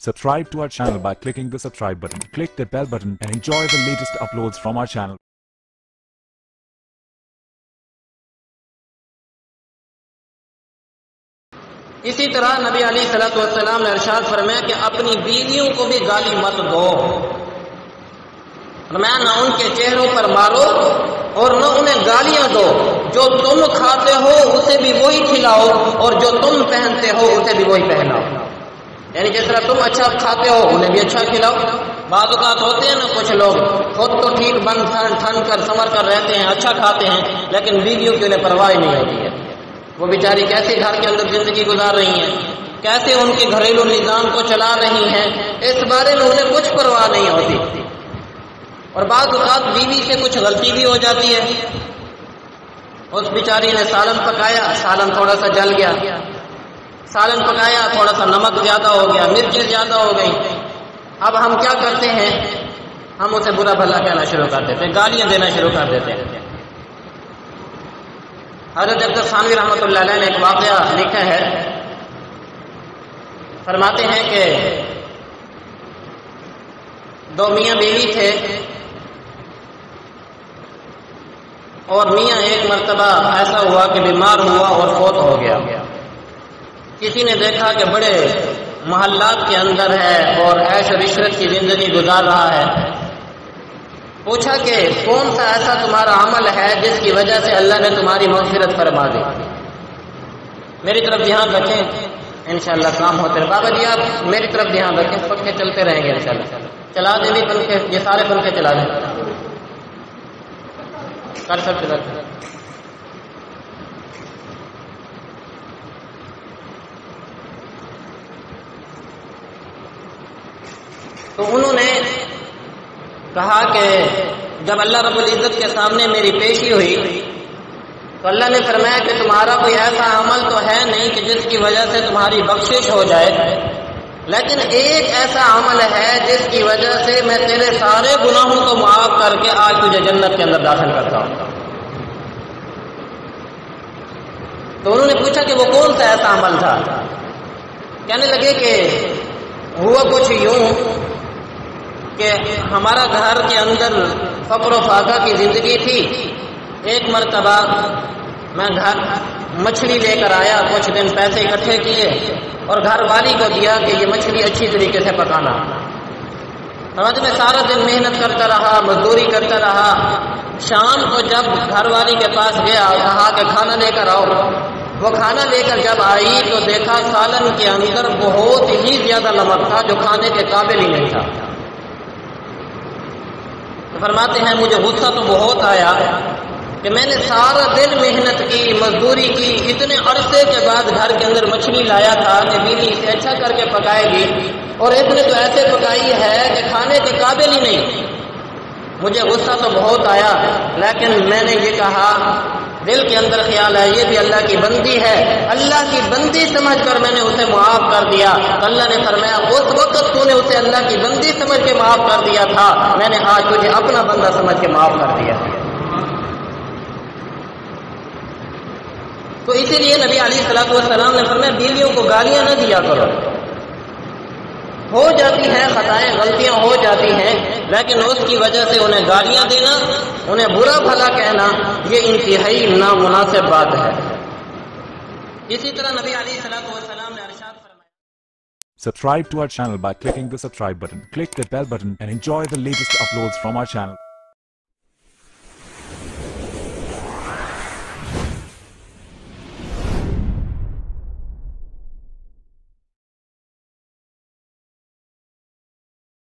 Subscribe to our channel by clicking the subscribe button. Click the bell button and enjoy the latest uploads from our channel. اسی طرح نبی علیہ الصلوۃ والسلام نے ارشاد فرمایا کہ اپنی بیویوں کو بھی گالی مت دو، فرمایا نہ ان کے چہروں پر مارو اور نہ انہیں گالیاں دو، جو تم کھاتے ہو اسے بھی وہی کھلاؤ اور جو تم پہنتے ہو اسے بھی وہی پہناؤ. یعنی جس طرح تم اچھا کھاتے ہو انہیں بھی اچھا کھلاؤ. بعض اوقات ہوتے ہیں نا کچھ لوگ خود تو ٹھیک بن ٹھن کر سنور کر رہتے ہیں، اچھا کھاتے ہیں، لیکن بیویوں کی انہیں پرواہ نہیں ہوتی ہے. وہ بیچاری کیسے گھر کے اندر زندگی گزار رہی ہیں، کیسے ان کے گھریلو نظام کو چلا رہی ہیں، اس بارے میں انہیں کچھ پرواہ نہیں ہوتی. اور بعض اوقات بیوی سے کچھ غلطی بھی ہو جاتی ہے. اس بیچاری نے سالن پکایا، سالن تھوڑا سا جل گیا، سالن پکایا تھوڑا سا نمک زیادہ ہو گیا، مرچیں زیادہ ہو گئی. اب ہم کیا کرتے ہیں، ہم اسے برا بھلا کہنا شروع کر دیتے ہیں، گالیاں دینا شروع کر دیتے ہیں. حضرت عبد الثانوی رحمۃ اللہ علیہ نے ایک واقعہ لکھا ہے، فرماتے ہیں کہ دو میاں بیوی تھے اور میاں ایک مرتبہ ایسا ہوا کہ بیمار ہوا اور فوت ہو گیا. کسی نے دیکھا کہ بڑے محلات کے اندر ہے اور عیش و عشرت کی زندگی گزار رہا ہے. پوچھا کہ کون سا ایسا تمہارا عمل ہے جس کی وجہ سے اللہ نے تمہاری مغفرت فرما دی. میری طرف دھیان رکھیں، انشاءاللہ کام ہوتے رہے. بابا جی آپ میری طرف دھیان رکھیں، پنکھے چلتے رہیں گے انشاءاللہ. چلا دیں بھی پنکھے، یہ سارے پنکھے چلا دیں، کر سکتے ہیں. تو انہوں نے کہا کہ جب اللہ رب العزت کے سامنے میری پیشی ہوئی تو اللہ نے فرمایا کہ تمہارا کوئی ایسا عمل تو ہے نہیں کہ جس کی وجہ سے تمہاری بخشش ہو جائے، لیکن ایک ایسا عمل ہے جس کی وجہ سے میں تیرے سارے گناہوں کو معاف کر کے آج تجھے جنت کے اندر داخل کرتا ہوں. تو انہوں نے پوچھا کہ وہ کون سا ایسا عمل تھا. کہنے لگے کہ ہوا کچھ یوں کہ ہمارا گھر کے اندر فقر و فاقہ کی زندگی تھی. ایک مرتبہ میں گھر مچھلی لے کر آیا، کچھ دن پیسے اکٹھے کیے اور گھر والی کو دیا کہ یہ مچھلی اچھی طریقے سے پکانا. میں سارا دن محنت کرتا رہا، مزدوری کرتا رہا. شام کو جب گھر والی کے پاس گیا، کہا کہ کھانا لے کر آؤ. وہ کھانا لے کر جب آئی تو دیکھا سالن کے اندر بہت ہی زیادہ نمک تھا جو کھانے کے قابل ہی نہیں تھا. فرماتے ہیں مجھے غصہ تو بہت آیا کہ میں نے سارا دن محنت کی، مزدوری کی، اتنے عرصے کے بعد گھر کے اندر مچھلی لایا تھا کہ بیوی اسے اچھا کر کے پکائے گی اور ایک نے تو ایسے پکائی ہے کہ کھانے کے قابل ہی نہیں. مجھے غصہ تو بہت آیا، لیکن میں نے یہ کہا، دل کے اندر خیال ہے یہ بھی اللہ کی بندی ہے، اللہ کی بندی سمجھ کر میں نے اسے معاف کر دیا. تو اللہ نے فرمایا اس وقت تو نے اسے اللہ کی بندی سمجھ کے معاف کر دیا تھا، میں نے آج تجھے اپنا بندہ سمجھ کے معاف کر دیا. تو اسی لیے نبی علیہ الصلوۃ والسلام نے فرمایا بیویوں کو گالیاں نہ دیا کرو. ہو جاتی ہیں خطائیں، غلطیاں ہو جاتی ہیں، لیکن اس کی وجہ سے انہیں گالیاں دینا، انہیں برا بھلا کہنا، یہ انتہائی نامناسب بات ہے. اسی طرح نبی علیہ الصلوۃ والسلام نے ارشاد فرمایا. Subscribe to our channel by clicking the subscribe button. Click the bell button and enjoy the latest uploads from our channel.